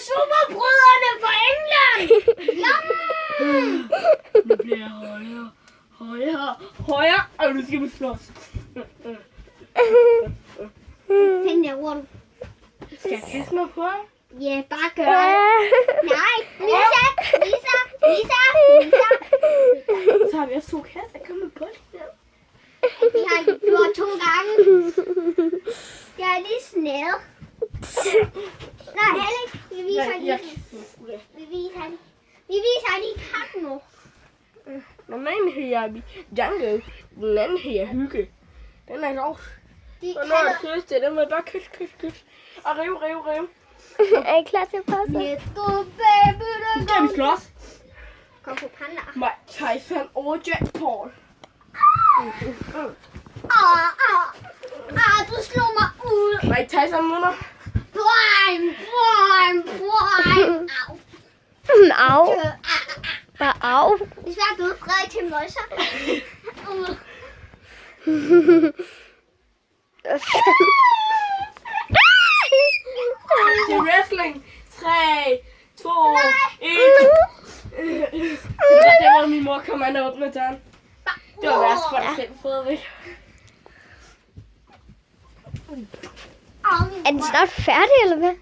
superbrødrene fra England! Nu bliver jeg højere, og nu skal vi slås. Find der rundt. Skal jeg kaste mig på ham? Ja, bare gør det. Nej, Lisa. Så har vi også 2 kaster, kom med på det. Vi har gjort 2 gange. Jeg er lige sned. Nej, Alex, vi viser lige katten nu. Den ene her Jungle, den anden her Hygge. Den er sjov. Og når jeg kysse det, den må jeg bare kysse. Og rive. Er I klar til at passe? Let's go, baby. Nu skal vi slås. Kom på panda. Mike Tyson og Jack Paul. Du slog mig ud. Mike Tyson munder. Prime. Au. Au. Bare au. Det er svært at Frederik til møjser. Det er wrestling. 3, 2, 1. Det var min mor, kom an og åbne døren. Det var værst for dig selv, Frederik. Er den snart færdig, eller hvad?